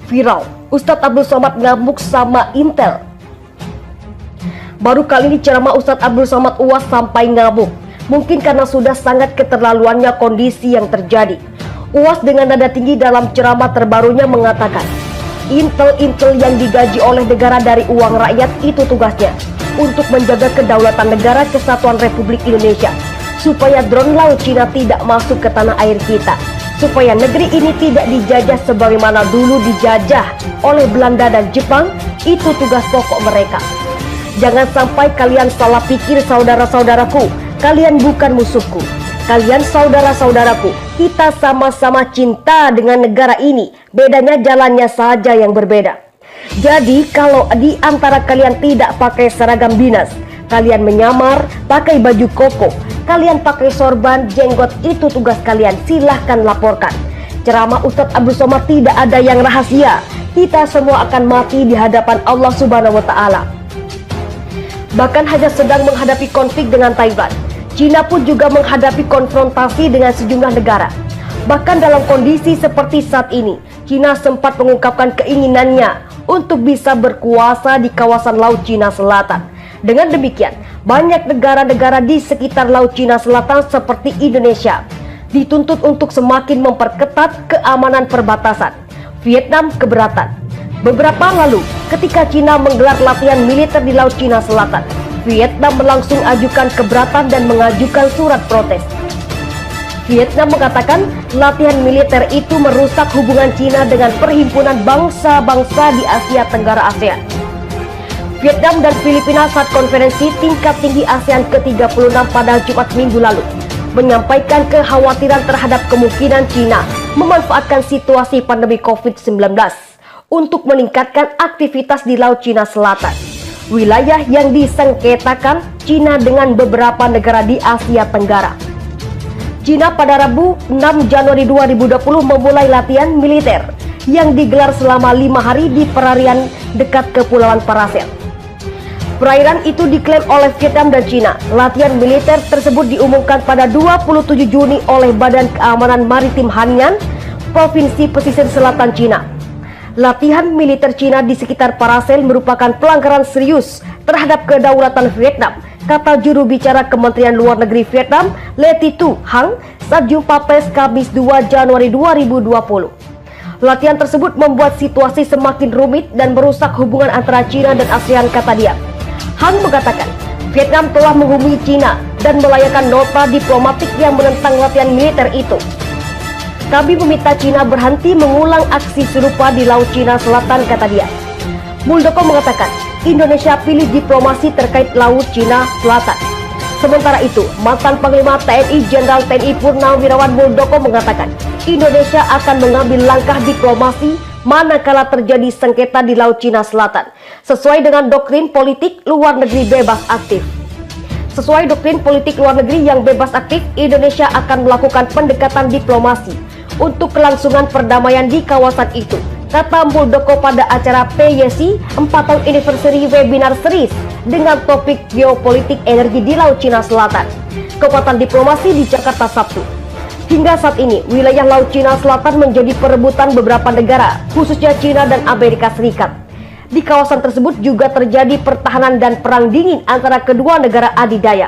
Viral, Ustadz Abdul Somad ngamuk sama Intel. Baru kali ini ceramah Ustadz Abdul Somad UAS sampai ngamuk. Mungkin karena sudah sangat keterlaluannya kondisi yang terjadi. UAS dengan nada tinggi dalam ceramah terbarunya mengatakan, Intel yang digaji oleh negara dari uang rakyat itu tugasnya untuk menjaga kedaulatan negara kesatuan Republik Indonesia, supaya drone laut Cina tidak masuk ke tanah air kita, supaya negeri ini tidak dijajah sebagaimana dulu dijajah oleh Belanda dan Jepang. Itu tugas pokok mereka. Jangan sampai kalian salah pikir, saudara-saudaraku. Kalian bukan musuhku. Kalian saudara-saudaraku. Kita sama-sama cinta dengan negara ini. Bedanya jalannya saja yang berbeda. Jadi kalau di antara kalian tidak pakai seragam dinas, kalian menyamar pakai baju koko, kalian pakai sorban, jenggot, itu tugas kalian. Silahkan laporkan. Ceramah Ustadz Abdul Somad tidak ada yang rahasia. Kita semua akan mati di hadapan Allah Subhanahu wa Ta'ala. Bahkan hanya sedang menghadapi konflik dengan Taiwan, Cina pun juga menghadapi konfrontasi dengan sejumlah negara. Bahkan dalam kondisi seperti saat ini, Cina sempat mengungkapkan keinginannya untuk bisa berkuasa di kawasan Laut Cina Selatan. Dengan demikian, banyak negara-negara di sekitar Laut Cina Selatan seperti Indonesia dituntut untuk semakin memperketat keamanan perbatasan. Vietnam keberatan. Beberapa lalu, ketika Cina menggelar latihan militer di Laut Cina Selatan, Vietnam langsung ajukan keberatan dan mengajukan surat protes. Vietnam mengatakan latihan militer itu merusak hubungan Cina dengan perhimpunan bangsa-bangsa di Asia Tenggara ASEAN. Vietnam dan Filipina saat konferensi tingkat tinggi ASEAN ke-36 pada Jumat minggu lalu menyampaikan kekhawatiran terhadap kemungkinan Cina memanfaatkan situasi pandemi COVID-19 untuk meningkatkan aktivitas di Laut Cina Selatan, wilayah yang disengketakan Cina dengan beberapa negara di Asia Tenggara. Cina pada Rabu 6 Januari 2020 memulai latihan militer yang digelar selama 5 hari di perairan dekat Kepulauan Paracel. Perairan itu diklaim oleh Vietnam dan Cina. Latihan militer tersebut diumumkan pada 27 Juni oleh Badan Keamanan Maritim Hainan, Provinsi Pesisir Selatan Cina. Latihan militer Cina di sekitar Paracel merupakan pelanggaran serius terhadap kedaulatan Vietnam, kata juru bicara Kementerian Luar Negeri Vietnam, Le Thi Thu Hang, saat jumpa pers Kamis 2 Januari 2020. Latihan tersebut membuat situasi semakin rumit dan merusak hubungan antara Cina dan ASEAN, kata dia. Hang mengatakan, Vietnam telah menghubungi Cina dan melayangkan nota diplomatik yang menentang latihan militer itu. Kami meminta Cina berhenti mengulang aksi serupa di Laut Cina Selatan, kata dia. Muldoko mengatakan, Indonesia pilih diplomasi terkait Laut Cina Selatan. Sementara itu, mantan Panglima TNI Jenderal TNI Purnawirawan Muldoko mengatakan, Indonesia akan mengambil langkah diplomasi manakala terjadi sengketa di Laut Cina Selatan, sesuai dengan doktrin politik luar negeri bebas aktif. Sesuai doktrin politik luar negeri yang bebas aktif, Indonesia akan melakukan pendekatan diplomasi untuk kelangsungan perdamaian di kawasan itu, kata Muldoko pada acara PYC 4 tahun anniversary webinar series dengan topik geopolitik energi di Laut Cina Selatan, kekuatan diplomasi di Jakarta Sabtu. Hingga saat ini, wilayah Laut Cina Selatan menjadi perebutan beberapa negara, khususnya Cina dan Amerika Serikat. Di kawasan tersebut juga terjadi pertahanan dan perang dingin antara kedua negara adidaya.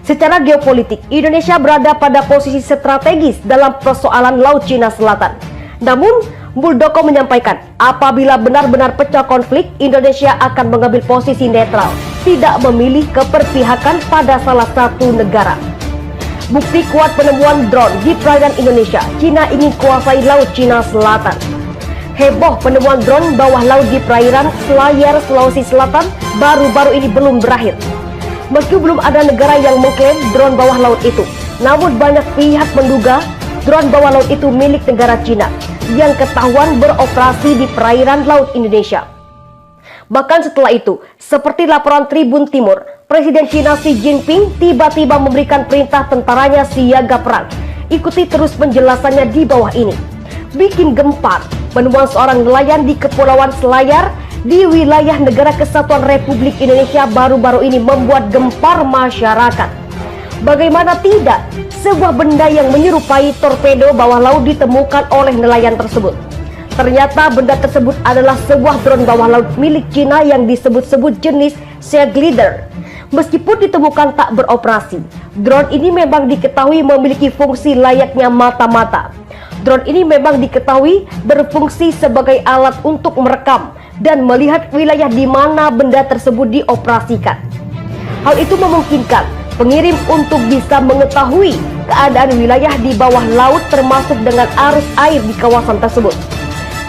Secara geopolitik, Indonesia berada pada posisi strategis dalam persoalan Laut Cina Selatan. Namun, Muldoko menyampaikan, apabila benar-benar pecah konflik, Indonesia akan mengambil posisi netral, tidak memilih keberpihakan pada salah satu negara. Bukti kuat penemuan drone di perairan Indonesia, Cina ingin kuasai Laut Cina Selatan. Heboh penemuan drone bawah laut di perairan Selayar, Sulawesi Selatan baru-baru ini belum berakhir. Meski belum ada negara yang mengklaim drone bawah laut itu, namun banyak pihak menduga drone bawah laut itu milik negara Cina yang ketahuan beroperasi di perairan laut Indonesia. Bahkan setelah itu, seperti laporan Tribun Timur, Presiden Cina Xi Jinping tiba-tiba memberikan perintah tentaranya siaga perang. Ikuti terus penjelasannya di bawah ini. Bikin gempar, penemuan seorang nelayan di Kepulauan Selayar di wilayah Negara Kesatuan Republik Indonesia baru-baru ini membuat gempar masyarakat. Bagaimana tidak, sebuah benda yang menyerupai torpedo bawah laut ditemukan oleh nelayan tersebut. Ternyata benda tersebut adalah sebuah drone bawah laut milik Cina yang disebut-sebut jenis Seaglider. Meskipun ditemukan tak beroperasi, drone ini memang diketahui memiliki fungsi layaknya mata-mata. Drone ini memang diketahui berfungsi sebagai alat untuk merekam dan melihat wilayah di mana benda tersebut dioperasikan. Hal itu memungkinkan pengirim untuk bisa mengetahui keadaan wilayah di bawah laut termasuk dengan arus air di kawasan tersebut.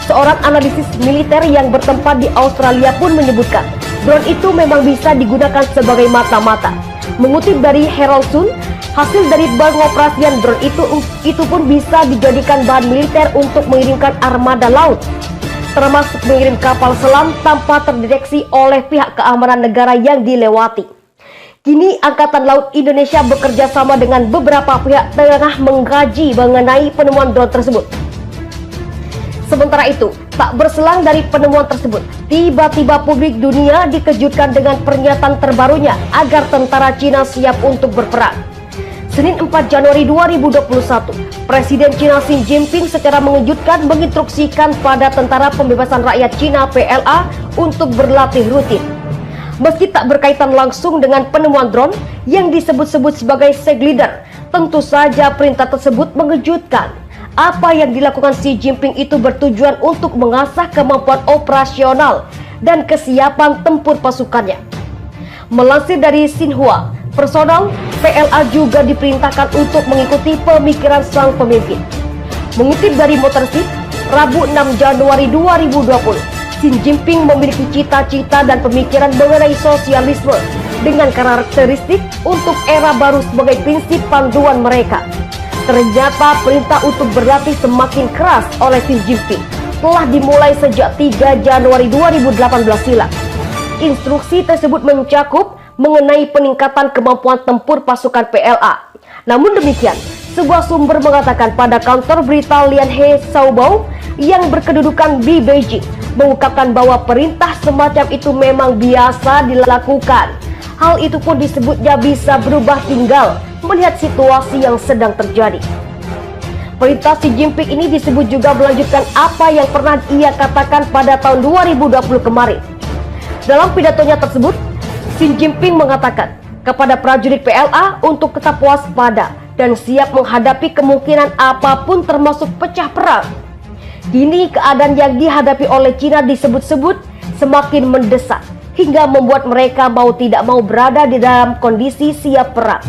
Seorang analisis militer yang bertempat di Australia pun menyebutkan drone itu memang bisa digunakan sebagai mata-mata. Mengutip dari Herald Sun, hasil dari pengoperasian drone itu pun bisa dijadikan bahan militer untuk mengirimkan armada laut, termasuk mengirim kapal selam tanpa terdeteksi oleh pihak keamanan negara yang dilewati. Kini Angkatan Laut Indonesia bekerja sama dengan beberapa pihak tengah mengkaji mengenai penemuan drone tersebut. Sementara itu, tak berselang dari penemuan tersebut, tiba-tiba publik dunia dikejutkan dengan pernyataan terbarunya agar tentara Cina siap untuk berperang. Senin 4 Januari 2021, Presiden Cina Xi Jinping secara mengejutkan menginstruksikan pada Tentara Pembebasan Rakyat Cina PLA untuk berlatih rutin. Meski tak berkaitan langsung dengan penemuan drone yang disebut-sebut sebagai Seaglider, tentu saja perintah tersebut mengejutkan. Apa yang dilakukan Xi Jinping itu bertujuan untuk mengasah kemampuan operasional dan kesiapan tempur pasukannya. Melansir dari Xinhua, personal PLA juga diperintahkan untuk mengikuti pemikiran sang pemimpin. Mengutip dari Motorship, Rabu 6 Januari 2020, Xi Jinping memiliki cita-cita dan pemikiran mengenai sosialisme dengan karakteristik untuk era baru sebagai prinsip panduan mereka. Ternyata perintah untuk berlatih semakin keras oleh Xi Jinping telah dimulai sejak 3 Januari 2018 silam. Instruksi tersebut mencakup mengenai peningkatan kemampuan tempur pasukan PLA. Namun demikian, sebuah sumber mengatakan pada kantor berita Lianhe Shaobao yang berkedudukan di Beijing mengungkapkan bahwa perintah semacam itu memang biasa dilakukan. Hal itu pun disebutnya bisa berubah tinggal melihat situasi yang sedang terjadi. Perintah Xi Jinping ini disebut juga melanjutkan apa yang pernah ia katakan pada tahun 2020 kemarin. Dalam pidatonya tersebut, Xi Jinping mengatakan kepada prajurit PLA untuk tetap waspada dan siap menghadapi kemungkinan apapun termasuk pecah perang. Kini keadaan yang dihadapi oleh Cina disebut-sebut semakin mendesak hingga membuat mereka mau tidak mau berada di dalam kondisi siap perang.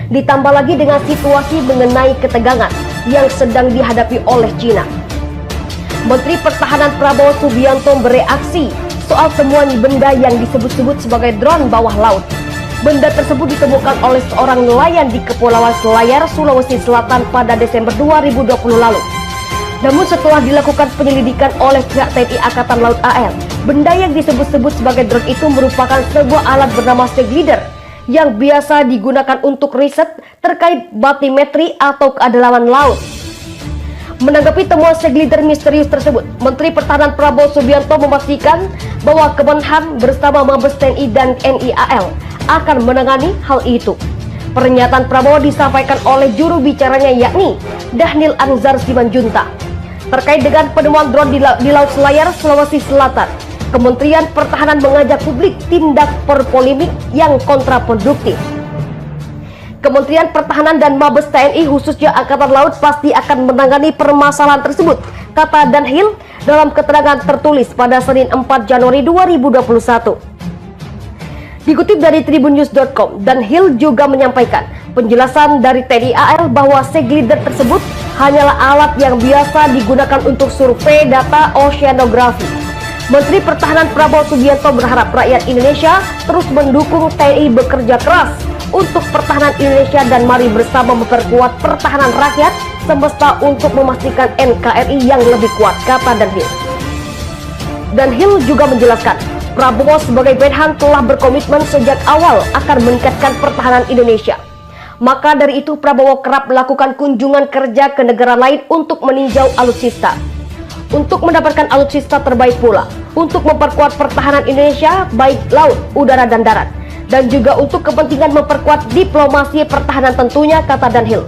Ditambah lagi dengan situasi mengenai ketegangan yang sedang dihadapi oleh Cina. Menteri Pertahanan Prabowo Subianto bereaksi soal temuan benda yang disebut-sebut sebagai drone bawah laut. Benda tersebut ditemukan oleh seorang nelayan di Kepulauan Selayar, Sulawesi Selatan pada Desember 2020 lalu. Namun setelah dilakukan penyelidikan oleh pihak TNI Angkatan Laut AL, benda yang disebut-sebut sebagai drone itu merupakan sebuah alat bernama Seaglider yang biasa digunakan untuk riset terkait batimetri atau kedalaman laut. Menanggapi temuan Seaglider misterius tersebut, Menteri Pertahanan Prabowo Subianto memastikan bahwa Kemenhan bersama Mabes TNI dan NIAL akan menangani hal itu. Pernyataan Prabowo disampaikan oleh juru bicaranya yakni Dhanil Anzar Simanjuntak. Terkait dengan penemuan drone di Laut Selayar, Sulawesi Selatan, Kementerian Pertahanan mengajak publik tindak berpolemik yang kontraproduktif. Kementerian Pertahanan dan Mabes TNI khususnya Angkatan Laut pasti akan menangani permasalahan tersebut, kata Dhanil dalam keterangan tertulis pada Senin 4 Januari 2021. Dikutip dari tribunnews.com, Dhanil juga menyampaikan penjelasan dari TNI AL bahwa Seaglider tersebut hanyalah alat yang biasa digunakan untuk survei data oceanografi. Menteri Pertahanan Prabowo Subianto berharap rakyat Indonesia terus mendukung TNI bekerja keras untuk pertahanan Indonesia dan mari bersama memperkuat pertahanan rakyat semesta untuk memastikan NKRI yang lebih kuat, kata Dhanil. Dhanil juga menjelaskan, Prabowo sebagai Menhan telah berkomitmen sejak awal akan meningkatkan pertahanan Indonesia. Maka dari itu Prabowo kerap melakukan kunjungan kerja ke negara lain untuk meninjau alutsista. Untuk mendapatkan alutsista terbaik pula, untuk memperkuat pertahanan Indonesia baik laut, udara dan darat, dan juga untuk kepentingan memperkuat diplomasi pertahanan tentunya, kata Dhanil.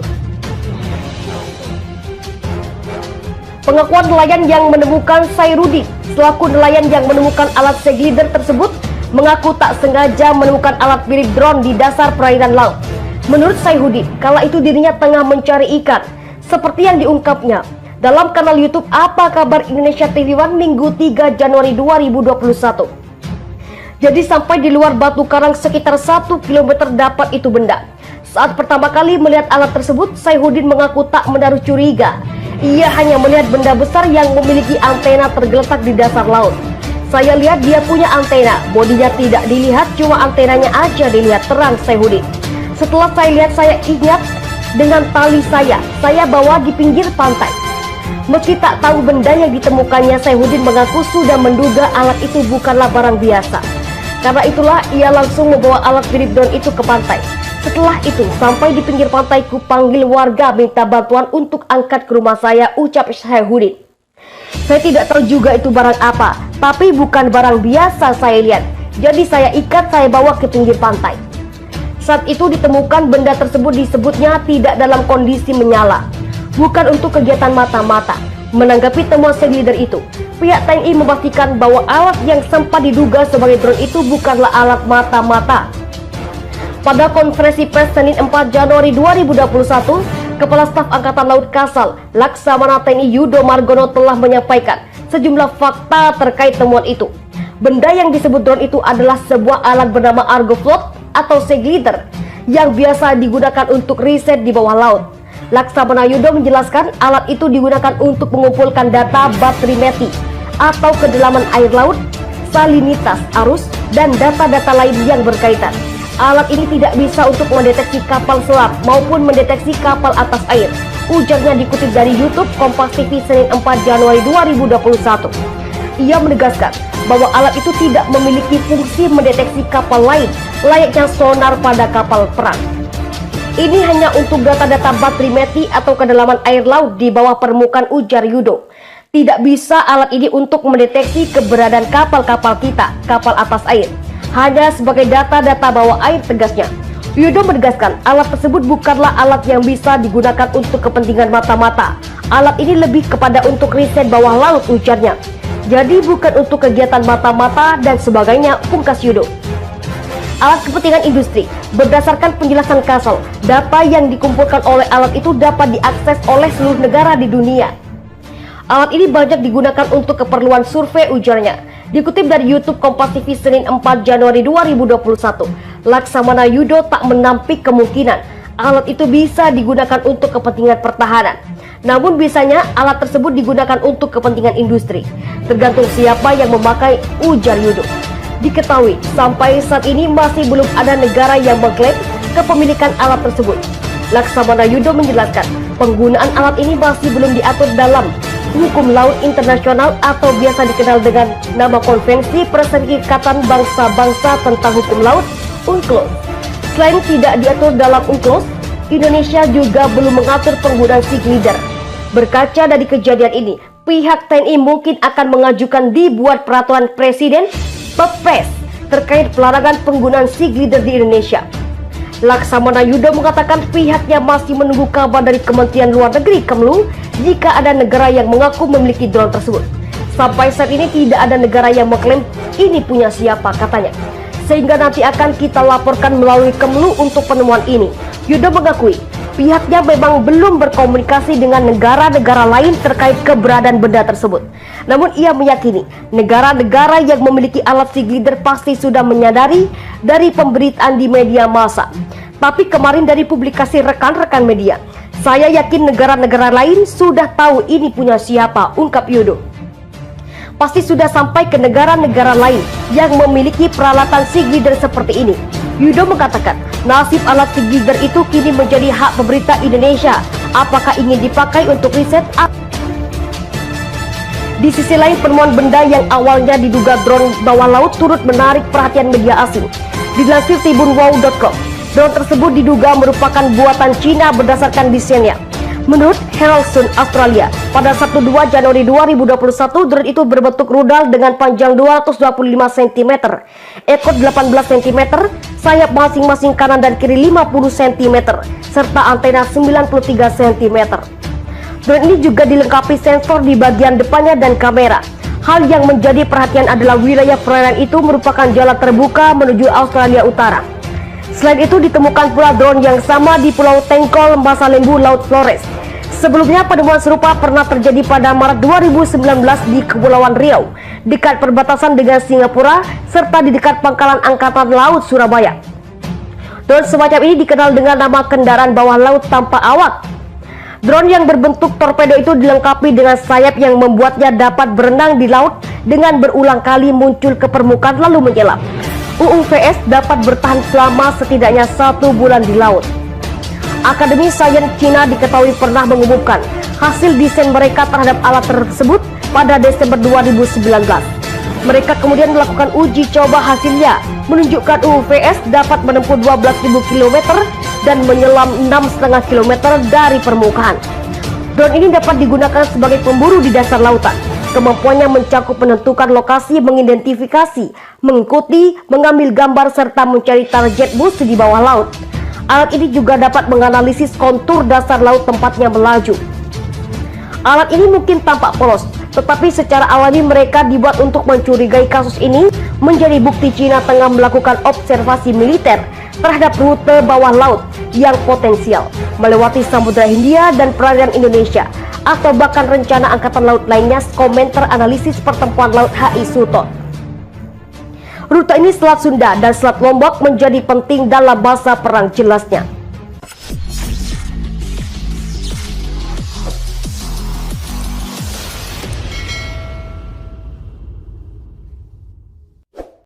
Pengakuan nelayan yang menemukan Sairudin selaku nelayan yang menemukan alat seglider tersebut mengaku tak sengaja menemukan alat mirip drone di dasar perairan laut. Menurut Sairudin, kala itu dirinya tengah mencari ikan, seperti yang diungkapnya dalam kanal YouTube Apa Kabar Indonesia TV One Minggu 3 Januari 2021. Jadi sampai di luar batu karang sekitar 1 km dapat itu benda. Saat pertama kali melihat alat tersebut, Sairudin mengaku tak menaruh curiga. Ia hanya melihat benda besar yang memiliki antena tergeletak di dasar laut. Saya lihat dia punya antena, bodinya tidak dilihat, cuma antenanya aja dilihat, terang Sairudin. Setelah saya lihat, saya ingat dengan tali saya bawa di pinggir pantai. Meski tak tahu benda yang ditemukannya, Sairudin mengaku sudah menduga alat itu bukanlah barang biasa. Karena itulah ia langsung membawa alat mirip drone itu ke pantai. Setelah itu, sampai di pinggir pantai, ku panggil warga minta bantuan untuk angkat ke rumah saya, ucap Sairudin. Saya tidak tahu juga itu barang apa, tapi bukan barang biasa saya lihat. Jadi saya ikat, saya bawa ke pinggir pantai. Saat itu ditemukan benda tersebut disebutnya tidak dalam kondisi menyala, bukan untuk kegiatan mata-mata. Menanggapi temuan seglider itu, pihak TNI memastikan bahwa alat yang sempat diduga sebagai drone itu bukanlah alat mata-mata. Pada konferensi pers Senin 4 Januari 2021, Kepala Staf Angkatan Laut Kasal, Laksamana TNI Yudo Margono telah menyampaikan sejumlah fakta terkait temuan itu. Benda yang disebut drone itu adalah sebuah alat bernama Argo Float atau seglider yang biasa digunakan untuk riset di bawah laut. Laksamana Yudo menjelaskan alat itu digunakan untuk mengumpulkan data batrimetri atau kedalaman air laut, salinitas arus, dan data-data lain yang berkaitan. Alat ini tidak bisa untuk mendeteksi kapal selam maupun mendeteksi kapal atas air, ujarnya dikutip dari YouTube Kompas TV Senin 4 Januari 2021. Ia menegaskan bahwa alat itu tidak memiliki fungsi mendeteksi kapal lain layaknya sonar pada kapal perang. Ini hanya untuk data-data batrimetri atau kedalaman air laut di bawah permukaan, ujar Yudo. Tidak bisa alat ini untuk mendeteksi keberadaan kapal-kapal kita, kapal atas air. Hanya sebagai data-data bawah air, tegasnya. Yudo menegaskan alat tersebut bukanlah alat yang bisa digunakan untuk kepentingan mata-mata. Alat ini lebih kepada untuk riset bawah laut, ujarnya. Jadi bukan untuk kegiatan mata-mata dan sebagainya, pungkas Yudo. Alat kepentingan industri. Berdasarkan penjelasan Kasal, data yang dikumpulkan oleh alat itu dapat diakses oleh seluruh negara di dunia. Alat ini banyak digunakan untuk keperluan survei, ujarnya. Dikutip dari YouTube Kompas TV Senin 4 Januari 2021, Laksamana Yudo tak menampik kemungkinan alat itu bisa digunakan untuk kepentingan pertahanan. Namun biasanya alat tersebut digunakan untuk kepentingan industri, tergantung siapa yang memakai, ujar Yudo. Diketahui sampai saat ini masih belum ada negara yang mengklaim kepemilikan alat tersebut. Laksamana Yudo menjelaskan penggunaan alat ini masih belum diatur dalam hukum laut internasional atau biasa dikenal dengan nama Konvensi Perserikatan Bangsa-Bangsa tentang Hukum Laut (UNCLOS). Selain tidak diatur dalam UNCLOS, Indonesia juga belum mengatur penggunaan seglider. Berkaca dari kejadian ini, pihak TNI mungkin akan mengajukan dibuat peraturan presiden Perpres terkait pelarangan penggunaan seglider di Indonesia. Laksamana Yudo mengatakan pihaknya masih menunggu kabar dari Kementerian Luar Negeri Kemlu jika ada negara yang mengaku memiliki drone tersebut. Sampai saat ini tidak ada negara yang mengklaim ini punya siapa, katanya. Sehingga nanti akan kita laporkan melalui Kemlu untuk penemuan ini. Yudo mengakui pihaknya memang belum berkomunikasi dengan negara-negara lain terkait keberadaan benda tersebut. Namun ia meyakini negara-negara yang memiliki alat seglider pasti sudah menyadari dari pemberitaan di media massa. Tapi kemarin dari publikasi rekan-rekan media, saya yakin negara-negara lain sudah tahu ini punya siapa, ungkap Yudo. Pasti sudah sampai ke negara-negara lain yang memiliki peralatan seglider seperti ini. Yudo mengatakan nasib alat seglider itu kini menjadi hak pemerintah Indonesia. Apakah ingin dipakai untuk riset? Di sisi lain, penemuan benda yang awalnya diduga drone bawah laut turut menarik perhatian media asing. Dilansir tribunwow.com, drone tersebut diduga merupakan buatan Cina berdasarkan desainnya. Menurut Herald Sun Australia, pada Sabtu 2 Januari 2021, drone itu berbentuk rudal dengan panjang 225 cm, ekor 18 cm, sayap masing-masing kanan dan kiri 50 cm, serta antena 93 cm. Drone ini juga dilengkapi sensor di bagian depannya dan kamera. Hal yang menjadi perhatian adalah wilayah perairan itu merupakan jalan terbuka menuju Australia Utara. Selain itu ditemukan pula drone yang sama di Pulau Tengkol, Masalembu, Laut Flores. Sebelumnya penemuan serupa pernah terjadi pada Maret 2019 di Kepulauan Riau, dekat perbatasan dengan Singapura, serta di dekat Pangkalan Angkatan Laut Surabaya. Drone semacam ini dikenal dengan nama kendaraan bawah laut tanpa awak. Drone yang berbentuk torpedo itu dilengkapi dengan sayap yang membuatnya dapat berenang di laut dengan berulang kali muncul ke permukaan lalu menyelam. UUVS dapat bertahan selama setidaknya 1 bulan di laut. Akademi Sains Cina diketahui pernah mengumumkan hasil desain mereka terhadap alat tersebut pada Desember 2019. Mereka kemudian melakukan uji coba, hasilnya menunjukkan UUVS dapat menempuh 12.000 km dan menyelam 6,5 km dari permukaan. Drone ini dapat digunakan sebagai pemburu di dasar lautan. Kemampuannya mencakup menentukan lokasi, mengidentifikasi, mengikuti, mengambil gambar, serta mencari target musuh di bawah laut. Alat ini juga dapat menganalisis kontur dasar laut tempatnya melaju. Alat ini mungkin tampak polos, tetapi secara alami mereka dibuat untuk mencurigai. Kasus ini menjadi bukti Cina tengah melakukan observasi militer terhadap rute bawah laut yang potensial melewati Samudra Hindia dan perairan Indonesia, atau bahkan rencana angkatan laut lainnya. Komentar analisis pertempuran laut HI Suton. Rute ini Selat Sunda dan Selat Lombok menjadi penting dalam masa perang, jelasnya.